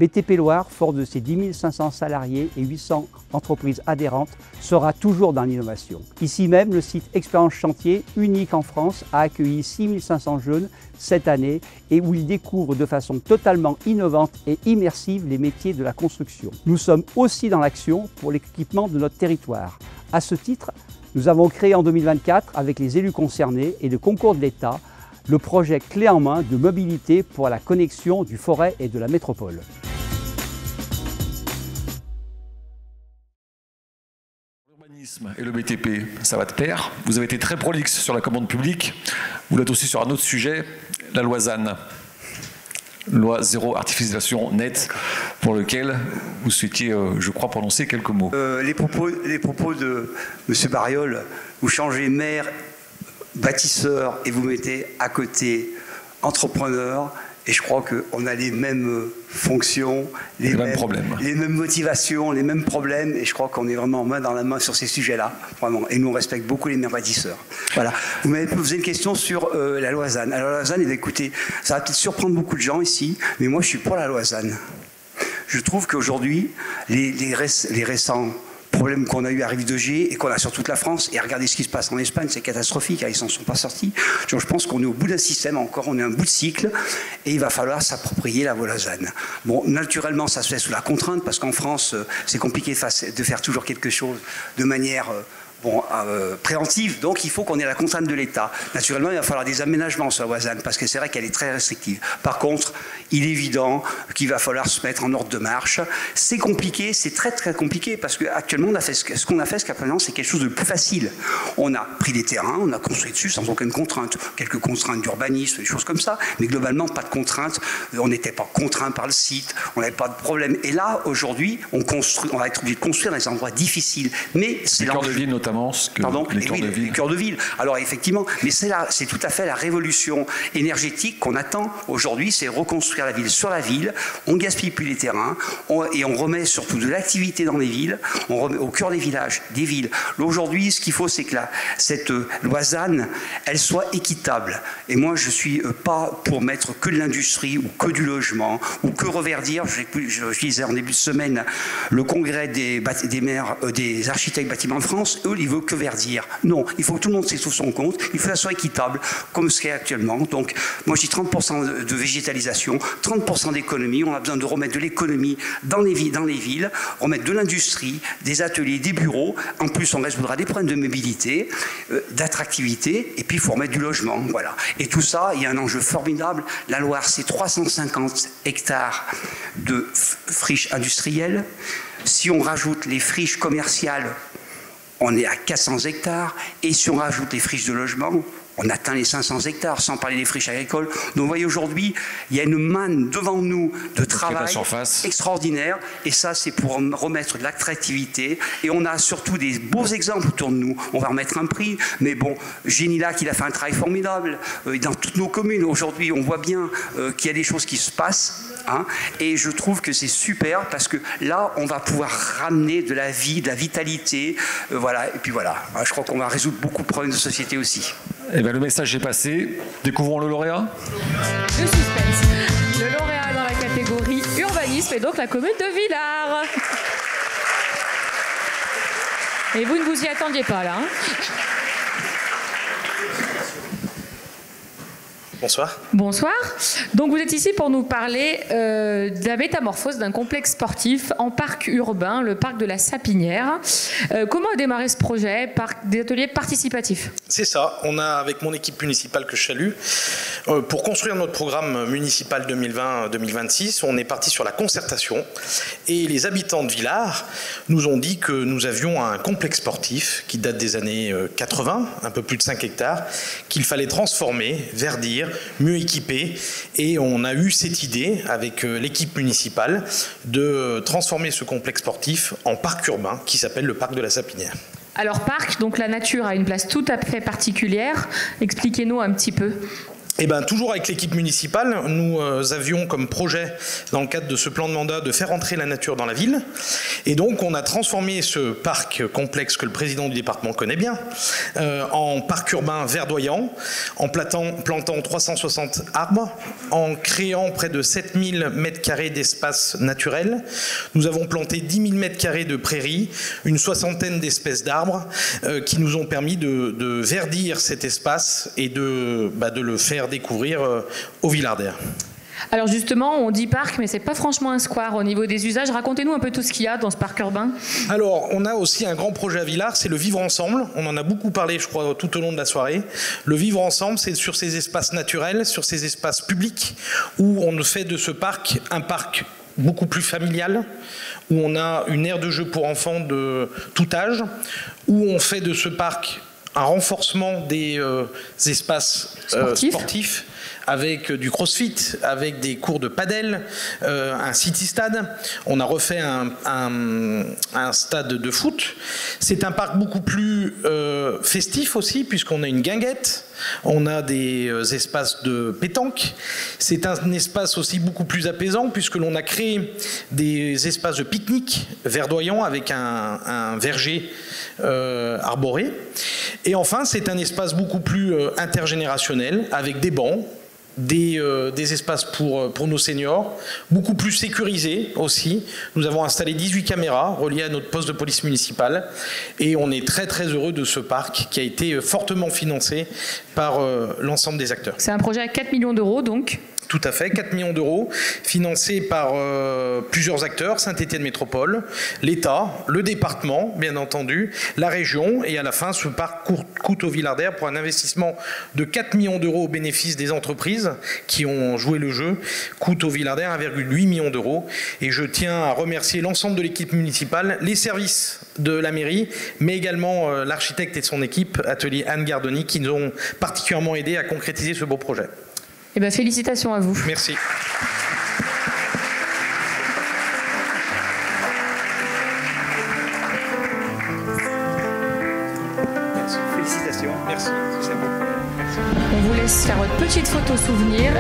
BTP Loire, fort de ses 10 500 salariés et 800 entreprises adhérentes, sera toujours dans l'innovation. Ici même, le site Expérience Chantier, unique en France, a accueilli 6 500 jeunes cette année et où ils découvrent de façon totalement innovante et immersive les métiers de la construction. Nous sommes aussi dans l'action pour l'équipement de notre territoire. À ce titre, nous avons créé en 2024, avec les élus concernés et le concours de l'État, le projet clé en main de mobilité pour la connexion du Forêt et de la métropole. L'urbanisme et le BTP, ça va de pair. Vous avez été très prolixe sur la commande publique. Vous l'êtes aussi sur un autre sujet, la loi ZAN. Loi zéro artificialisation nette, pour lequel vous souhaitiez, je crois, prononcer quelques mots. Les propos de M. Bariol, vous changez maire, bâtisseur et vous mettez à côté entrepreneur, et je crois qu'on a les mêmes fonctions, les mêmes problèmes, les mêmes motivations, les mêmes problèmes, et je crois qu'on est vraiment main dans la main sur ces sujets-là, vraiment. Et nous, on respecte beaucoup les maires bâtisseurs. Voilà. Vous m'avez posé une question sur la loi ZAN. Alors, la loi ZAN, eh bien, écoutez, ça va peut-être surprendre beaucoup de gens ici, mais moi, je suis pour la loi ZAN. Je trouve qu'aujourd'hui, les récents problème qu'on a eu à Rive de Gier et qu'on a sur toute la France, et regardez ce qui se passe en Espagne, c'est catastrophique, ils s'en sont pas sortis. Donc, je pense qu'on est au bout d'un système encore, on est à un bout de cycle, et il va falloir s'approprier la loi ZAN. Bon, naturellement, ça se fait sous la contrainte, parce qu'en France, c'est compliqué de faire toujours quelque chose de manière préventive, donc il faut qu'on ait la contrainte de l'État. Naturellement, il va falloir des aménagements sur la loi ZAN, parce que c'est vrai qu'elle est très restrictive. Par contre, il est évident qu'il va falloir se mettre en ordre de marche. C'est compliqué, c'est très très compliqué, parce qu'actuellement, on a fait ce qu'on a fait jusqu'à présent, c'est quelque chose de plus facile. On a pris des terrains, on a construit dessus sans aucune contrainte. Quelques contraintes d'urbanisme, des choses comme ça, mais globalement, pas de contraintes. On n'était pas contraint par le site, on n'avait pas de problème. Et là, aujourd'hui, on va être obligé de construire dans des endroits difficiles. Mais c'est cœur de ville notamment. Les cœurs de ville. Alors effectivement, mais c'est tout à fait la révolution énergétique qu'on attend aujourd'hui, c'est reconstruire la ville sur la ville, on gaspille plus les terrains, et on remet surtout de l'activité dans les villes, on remet au cœur des villages, des villes. Aujourd'hui, ce qu'il faut, c'est que cette loi ZAN, elle soit équitable. Et moi, je suis pas pour mettre que de l'industrie, ou que du logement, ou que reverdir. Je disais en début de semaine, le congrès des architectes bâtiments de France, eux, ils veulent que verdir. Non, il faut que tout le monde s'y trouve son compte, il faut que ça soit équitable, comme ce qu'est actuellement. Donc, moi, je dis 30% de végétalisation, 30% d'économie. On a besoin de remettre de l'économie dans les villes, remettre de l'industrie, des ateliers, des bureaux. En plus, on résoudra des problèmes de mobilité, d'attractivité, et puis il faut remettre du logement. Voilà. Et tout ça, il y a un enjeu formidable. La Loire, c'est 350 hectares de friches industrielles. Si on rajoute les friches commerciales, on est à 400 hectares, et si on rajoute les friches de logement, on atteint les 500 hectares, sans parler des friches agricoles. Donc vous voyez, aujourd'hui, il y a une manne devant nous de travail extraordinaire, et ça, c'est pour remettre de l'attractivité. Et on a surtout des beaux exemples autour de nous. On va remettre un prix, mais bon, Génilac, il a fait un travail formidable. Dans toutes nos communes, aujourd'hui, on voit bien qu'il y a des choses qui se passent. Et je trouve que c'est super, parce que là, on va pouvoir ramener de la vie, de la vitalité. Voilà. Et puis voilà, je crois qu'on va résoudre beaucoup de problèmes de société aussi. Eh bien, le message est passé. Découvrons le lauréat. Le suspense. Le lauréat dans la catégorie urbanisme est donc la commune de Villars. Et vous ne vous y attendiez pas là. Bonsoir. Bonsoir. Donc vous êtes ici pour nous parler de la métamorphose d'un complexe sportif en parc urbain, le parc de la Sapinière. Comment a démarré ce projet par des ateliers participatifs? C'est ça. On a, avec mon équipe municipale que je salue, pour construire notre programme municipal 2020-2026, on est parti sur la concertation. Et les habitants de Villars nous ont dit que nous avions un complexe sportif qui date des années 80, un peu plus de 5 hectares, qu'il fallait transformer, verdir, mieux équipé, et on a eu cette idée avec l'équipe municipale de transformer ce complexe sportif en parc urbain qui s'appelle le parc de la Sapinière. Alors parc, donc la nature a une place tout à fait particulière. Expliquez-nous un petit peu. Et bien, toujours avec l'équipe municipale, nous avions comme projet, dans le cadre de ce plan de mandat, de faire entrer la nature dans la ville. Et donc, on a transformé ce parc complexe que le président du département connaît bien, en parc urbain verdoyant, en plantant 360 arbres, en créant près de 7000 m² d'espace naturel. Nous avons planté 10 000 m² de prairies, une soixantaine d'espèces d'arbres qui nous ont permis de verdir cet espace et de le faire découvrir au Villardaire. Alors justement, on dit parc, mais c'est pas franchement un square au niveau des usages. Racontez-nous un peu tout ce qu'il y a dans ce parc urbain. Alors, on a aussi un grand projet à Villars, c'est le vivre ensemble. On en a beaucoup parlé, je crois, tout au long de la soirée. Le vivre ensemble, c'est sur ces espaces naturels, sur ces espaces publics, où on fait de ce parc un parc beaucoup plus familial, où on a une aire de jeu pour enfants de tout âge, où on fait de ce parc un renforcement des espaces sportifs avec du crossfit, avec des cours de padel, un city-stade. On a refait un stade de foot. C'est un parc beaucoup plus festif aussi, puisqu'on a une guinguette. On a des espaces de pétanque. C'est un espace aussi beaucoup plus apaisant puisque l'on a créé des espaces de pique-nique verdoyants avec un verger arboré. Et enfin, c'est un espace beaucoup plus intergénérationnel avec des bancs, des espaces pour nos seniors, beaucoup plus sécurisés aussi. Nous avons installé 18 caméras reliées à notre poste de police municipale et on est très très heureux de ce parc qui a été fortement financé par l'ensemble des acteurs. C'est un projet à 4 millions d'euros donc. Tout à fait, 4 millions d'euros, financés par plusieurs acteurs, Saint-Étienne Métropole, l'État, le département, bien entendu, la région, et à la fin, ce parc coûte au Villardaire pour un investissement de 4 millions d'euros au bénéfice des entreprises qui ont joué le jeu, coûte au Villardaire 1,8 million d'euros. Et je tiens à remercier l'ensemble de l'équipe municipale, les services de la mairie, mais également l'architecte et son équipe, Atelier Anne Gardoni, qui nous ont particulièrement aidés à concrétiser ce beau projet. Eh bien, félicitations à vous. Merci. Félicitations. Merci. C'est beau. Merci. On vous laisse faire votre petite photo souvenir.